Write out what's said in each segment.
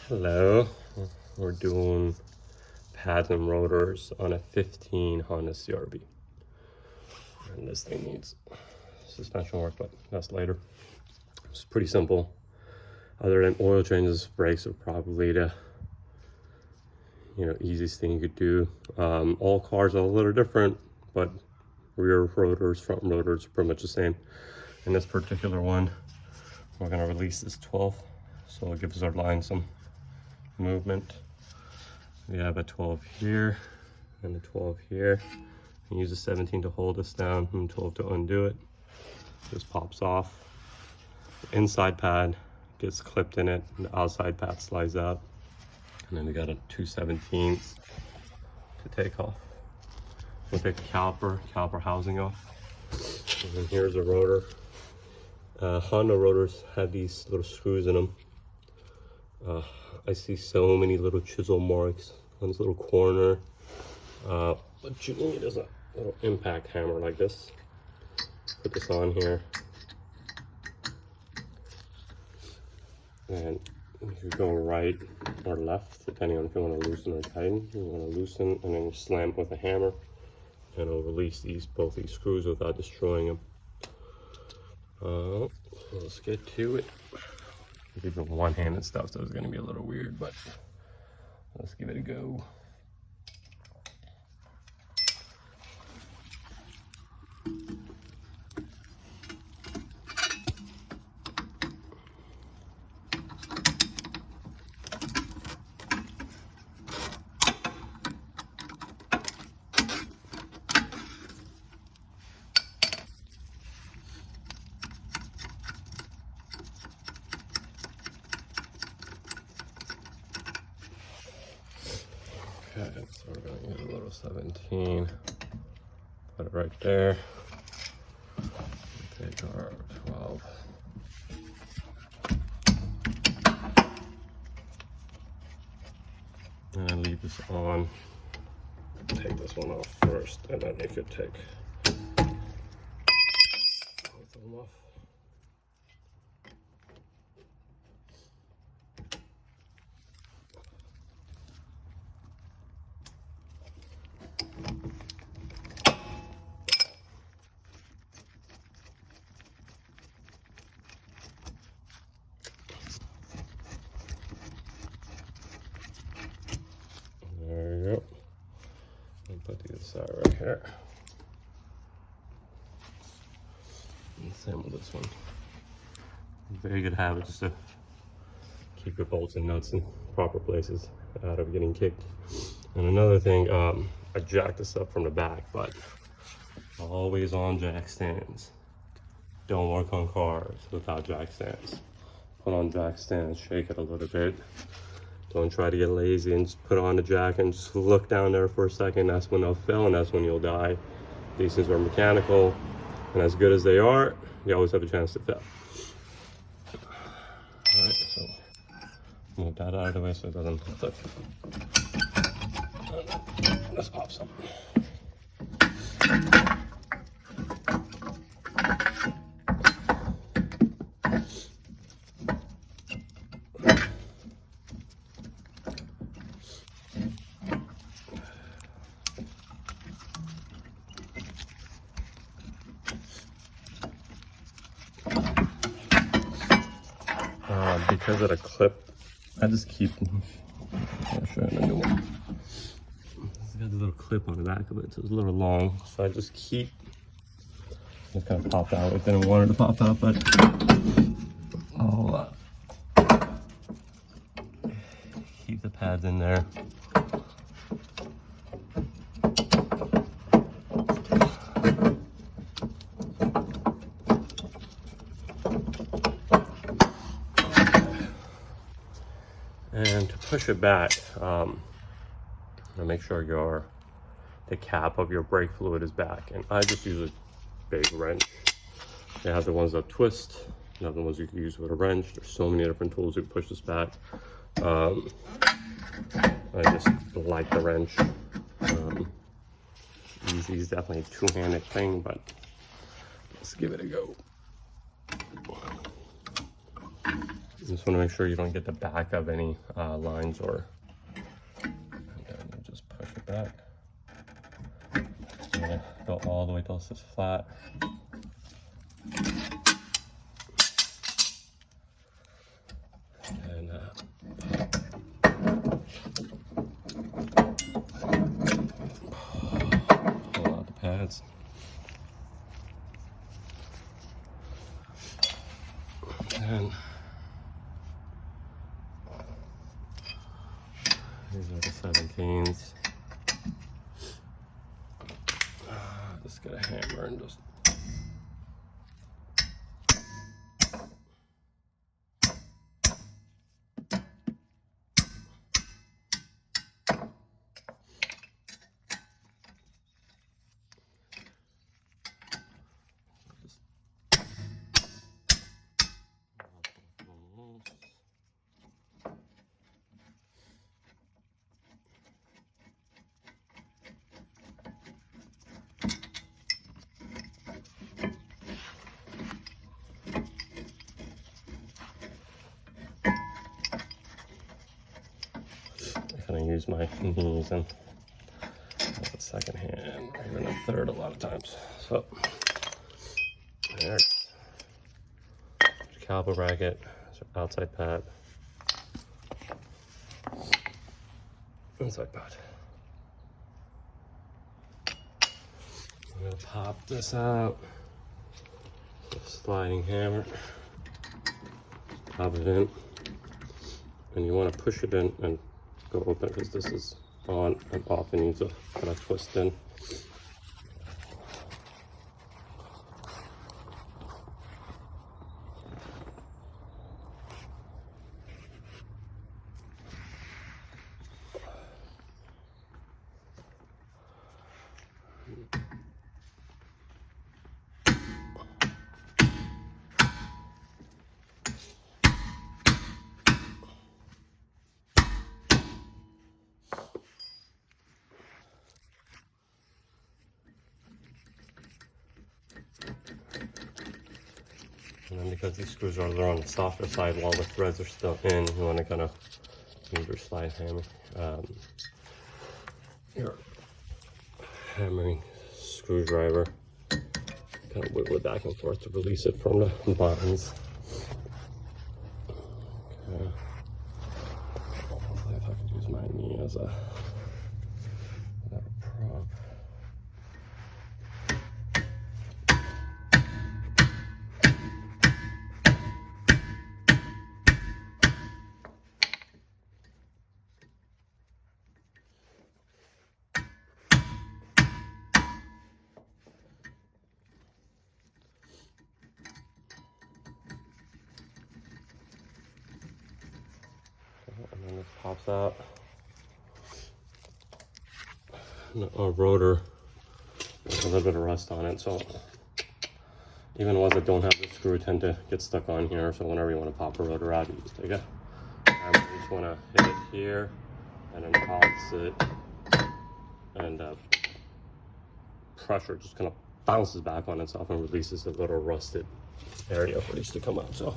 Hello, we're doing pads and rotors on a 15 Honda CRV. And this thing needs suspension work, but that's later. It's pretty simple. Other than oil changes, brakes are probably the easiest thing you could do. All cars are a little different, but rear rotors, front rotors are pretty much the same. In this particular one, we're gonna release this 12, so it gives our line some movement. We have a 12 here and a 12 here. You use a 17 to hold this down and 12 to undo it. Just pops off. The inside pad gets clipped in it, and the outside pad slides out. And then we got a 2/17 to take off. We'll take the caliper housing off. And then here's a rotor. Honda rotors have these little screws in them. I see so many little chisel marks on this little corner. What you need is a little impact hammer like this. Put this on here. And you go right or left, depending on if you want to loosen or tighten. You want to loosen, and then you slam it with a hammer, and it'll release both these screws without destroying them. Let's get to it. Even one-handed stuff, so it's going to be a little weird, but let's give it a go. Okay, so we're going to use a little 17, put it right there, take our 12. And then leave this on, take this one off first, and then you could take both of them off. There you go. I'll put the other side right here. And same with this one. Very good habit just to keep your bolts and nuts in proper places out of getting kicked. And another thing, I jacked this up from the back, but always on jack stands. Don't work on cars without jack stands. Put on jack stands, shake it a little bit. Don't try to get lazy and just put on the jack and just look down there for a second. That's when they'll fail and that's when you'll die. These things are mechanical, and as good as they are, they always have a chance to fail. Alright, so move that out of the way so it doesn't flip. This pops up. Because of the clip, I just keep, I'll show you the new one. It's got a little clip on the back of it, so it's a little long. So I just keep, it's kind of popped out. I didn't want it to pop out, but I'll keep the pads in there. And to push it back, make sure the cap of your brake fluid is back. And I just use a big wrench. They have the ones that twist, and other ones you can use with a wrench. There's so many different tools you can push this back. I just like the wrench. Easy is definitely a two-handed thing, but let's give it a go. just want to make sure you don't get the back of any lines, or and then you just push it back. I'm gonna go all the way till this is flat. And pull out the pads. And these are the 17s. Just get a hammer and just kind of use my knees and the second hand, or even a third a lot of times. So there's your caliper bracket, there's your outside pad, inside pad. I'm gonna pop this out. Sliding hammer, pop it in, and you want to push it in and go open, because this is on and off and needs to kind of twist in. And then because these screws are on the softer side while the threads are still in, you want to kind of use your slide hammer, your hammering screwdriver, kind of wiggle it back and forth to release it from the buttons. Okay. Hopefully if I could use my knee as a prop. And then this pops out. A rotor with a little bit of rust on it, so even the ones that don't have the screw tend to get stuck on here. So whenever you want to pop a rotor out, you just take a hammer. You just want to hit it here and then toss it, and pressure just kind of bounces back on itself and releases the little rusted area for these to come out. So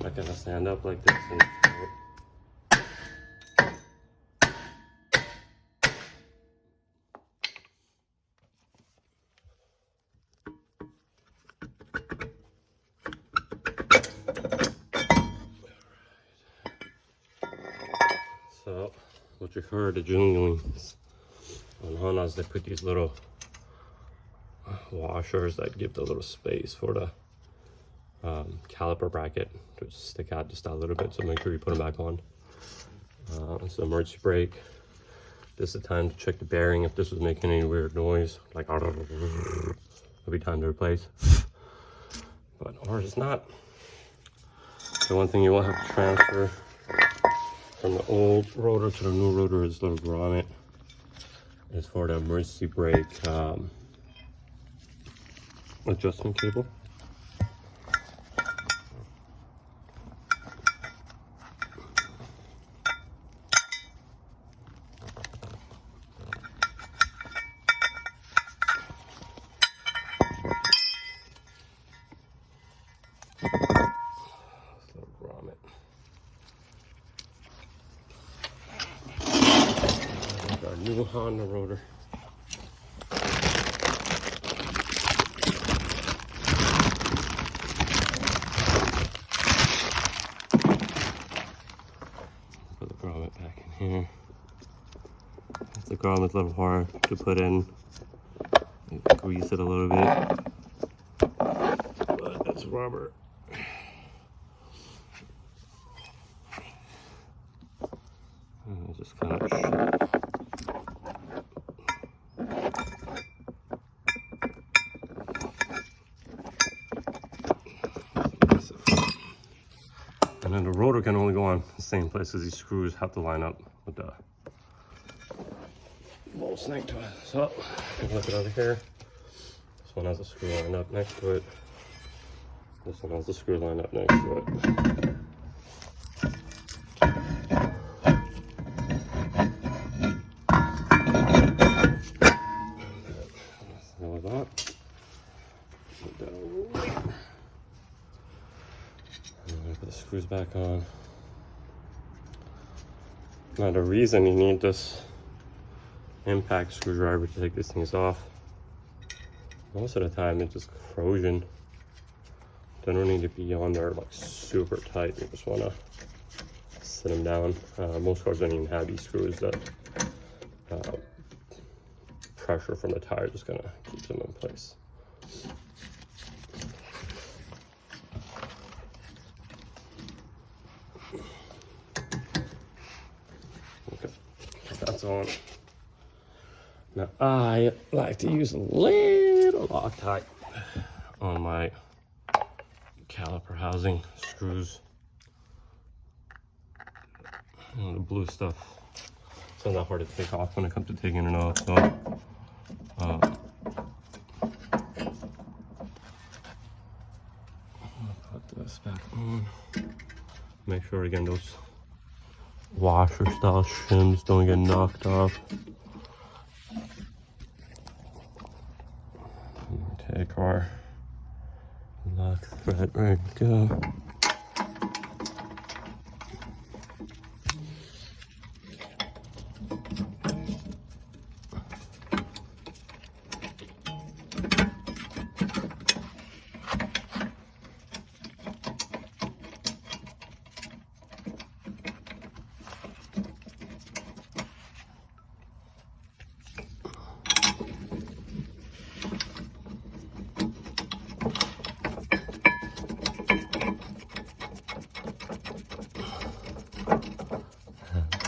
I kind of stand up like this and so what you heard the jungling on Hondas, they put these little washers that give the little space for the caliper bracket to just stick out just a little bit, so make sure you put them back on. So emergency brake, this is the time to check the bearing. If this was making any weird noise, like it'll be time to replace, but ours is not. The one thing you will have to transfer from the old rotor to the new rotor is the grommet. Is for the emergency brake adjustment cable. Grommet. our new Honda rotor. Put the grommet back in here. The grommet's a little hard to put in. Grease it a little bit, but that's rubber. And just kind of and then the rotor can only go on the same place as these screws have to line up with the bolt snake to it. So look it over here. This one has a screw lined up next to it. This one has a screw lined up next to it. Put the screws back on. Now the reason you need this impact screwdriver to take these things off, most of the time it's just corrosion. They don't need to be on there like super tight. You just want to sit them down. Most cars don't even have these screws. That pressure from the tire just gonna keep them in place. Okay, that's on. Now I like to use a little Loctite on my caliper housing screws. And the blue stuff, it's not that hard to take off when it comes to taking it off. So put this back on. Make sure again those washer style shims don't get knocked off. Take our lock thread ready to go.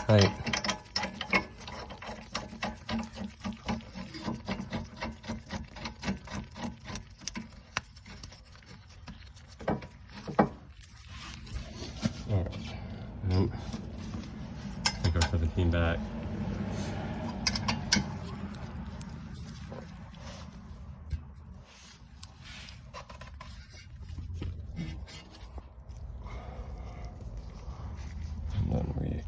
Right. All right. Take our 17 back. And then we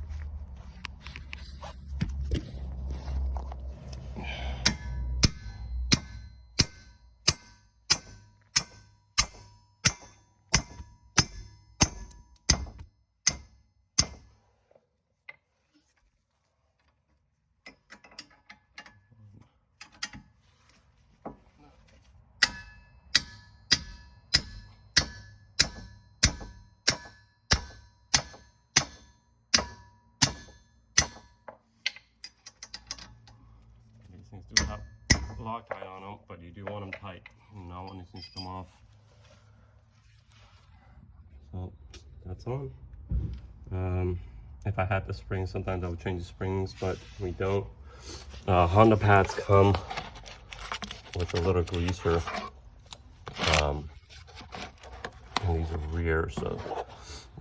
do have Loctite on them, but you do want them tight. You not want these things to come off. So that's on. If I had the springs, sometimes I would change the springs, but we don't. Honda pads come with a little greaser. And these are rear, so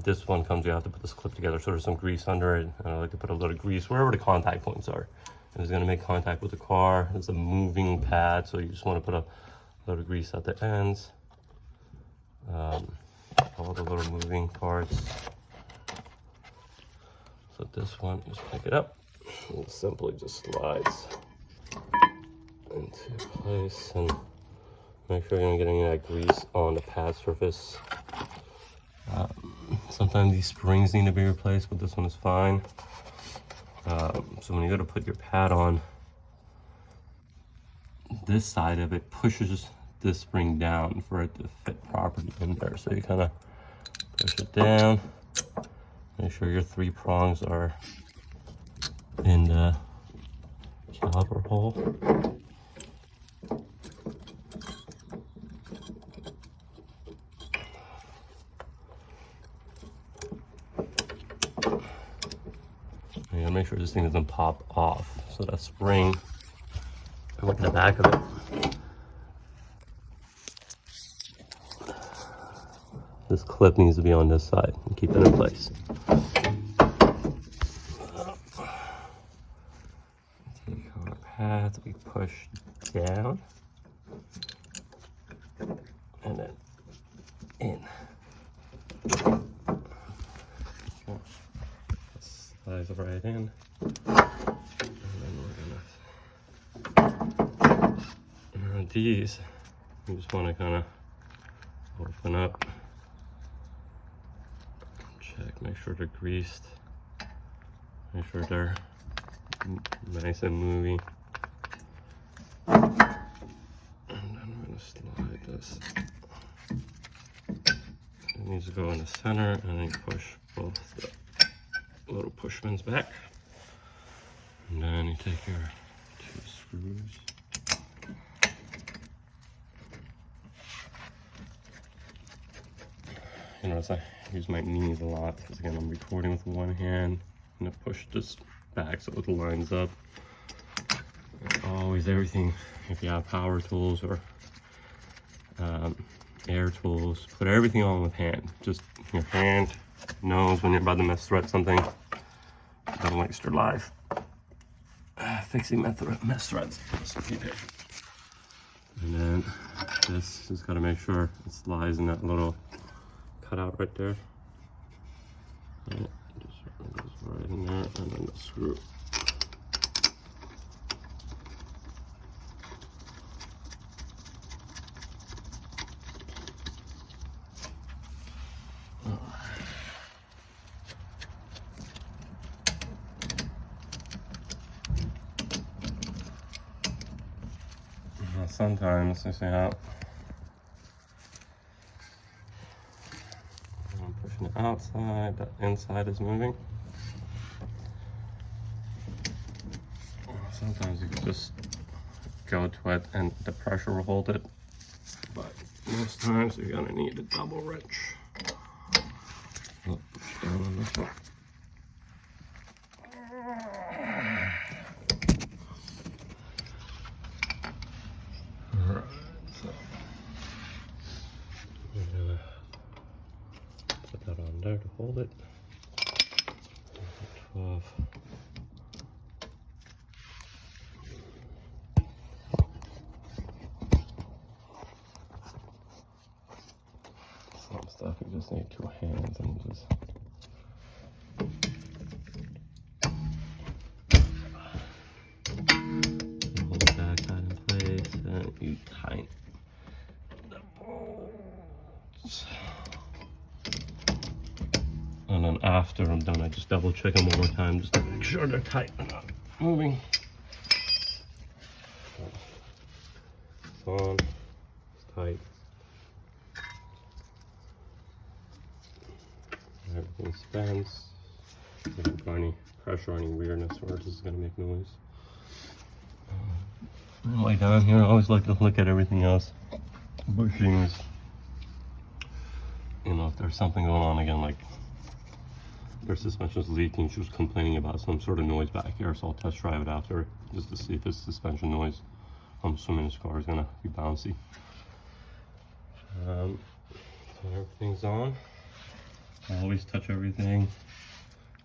this one comes, you have to put this clip together, so there's some grease under it. And I like to put a little grease wherever the contact points are. And it's gonna make contact with the car. It's a moving pad, so you just wanna put a little grease at the ends. All the little moving parts. So this one, just pick it up. And it simply just slides into place, and make sure you're not getting that grease on the pad surface. Sometimes these springs need to be replaced, but this one is fine. So when you go to put your pad on, this side of it pushes this spring down for it to fit properly in there. So you kind of push it down, make sure your 3 prongs are in the caliper hole. You gotta make sure this thing doesn't pop off. So that spring, look at the back of it. This clip needs to be on this side and keep it in place. Take our pads, we push down and then in. Slides right in. And then we're gonna, these, you just wanna kinda open up. Check, make sure they're greased, make sure they're nice and moving. And then I'm going to slide this. It needs to go in the center and then push both the little push pins back. And then you take your 2 screws. You notice I use my knees a lot because again I'm recording with one hand. I'm gonna push this back so it lines up. Always everything, if you have power tools or air tools, put everything on with hand. Just your hand knows when you're about to mess thread something. Don't waste your life fixing mess threads. Just be patient. And then this just gotta make sure it slides in that little cutout right there. Right, just goes right in there, and then the screw. Sometimes, you see how I'm pushing it outside, the inside is moving. Sometimes you can just go to it and the pressure will hold it, but most times you're gonna need a double wrench. Oh, down on this one. Alright, so I'm gonna put that on there to hold it. 12. Some stuff you just need 2 hands and just hold that in place and you tighten the bolts. And then after I'm done, I just double check them one more time just to make sure they're tight and not moving. It's on, it's tight. Everything spins. You don't put any pressure or any weirdness or it's just gonna make noise. And like down here, I always like to look at everything else. Bushings. You know, if there's something going on again, like their suspension's leaking, she was complaining about some sort of noise back here, so I'll test drive it after just to see if it's suspension noise. I'm assuming this car is gonna be bouncy. So everything's on. I always touch everything,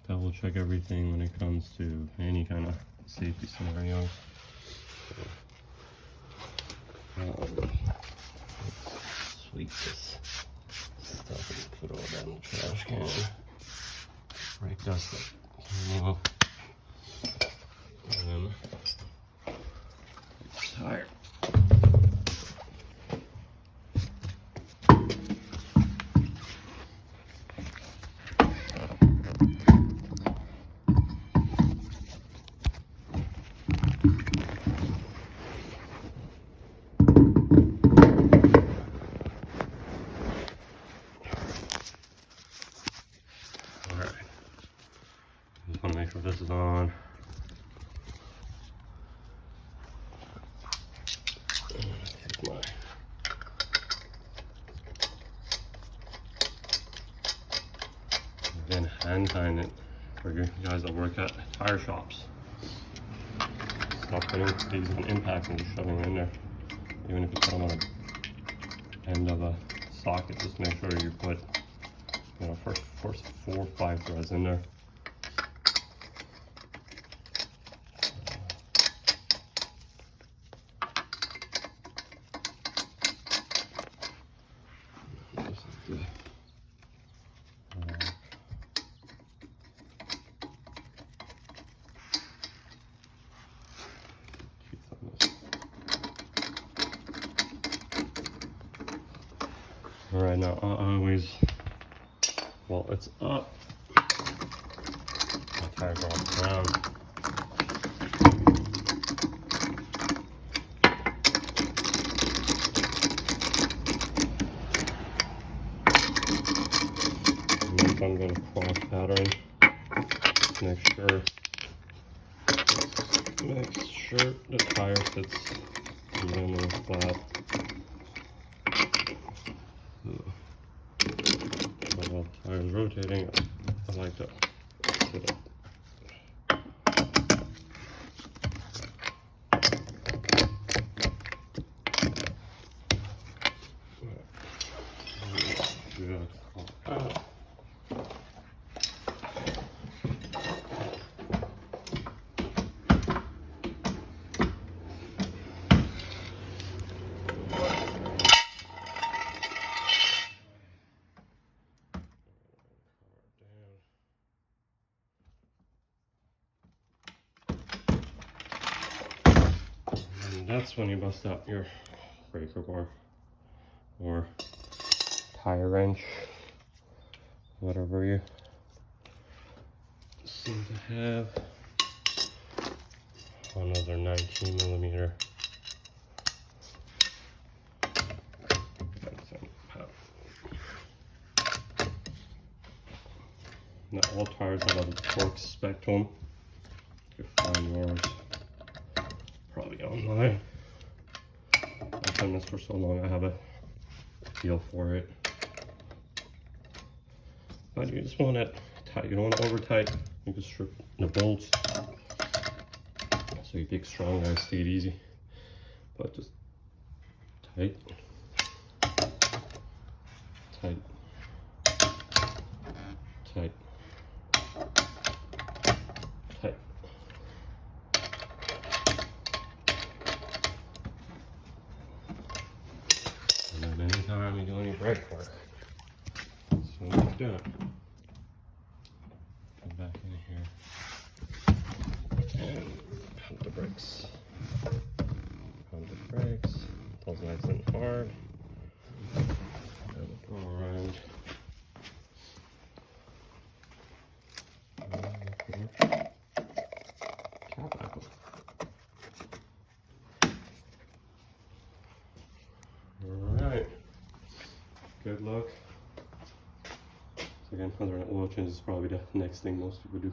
double check everything when it comes to any kind of safety scenarios. Sweep this stuff and put all that in the trash can. Brake dust that and then tire. make sure this is on. Take my again, hand tying it for you guys that work at tire shops. Stop putting these on impact and just shoving them in there. Even if you put them on the end of a socket, just make sure you put, you know, first 4 or 5 threads in there. All right, now always, while it's up, the tires are off down. And then I'm going to cross pattern. Make sure the tire sits evenly flat. While the tire is rotating, I like to sit up. That's when you bust out your breaker bar or tire wrench, whatever you seem to have. Another 19mm. Now all tires have a torque spec to them. You can find yours probably online. I've done this for so long, I have a feel for it. But you just want it tight. You don't want it over tight. You can strip the bolts. So you big strong guys stay easy. But just tight. Tight. Tight. Tight. And then anytime you do any brake work, that's what I'm doing. Come back in here and pump the brakes. Pump the brakes. Pulls nice and hard. And go around. Cap back on. Alright. Good luck. So again, whether or not oil change is probably the next thing most people do.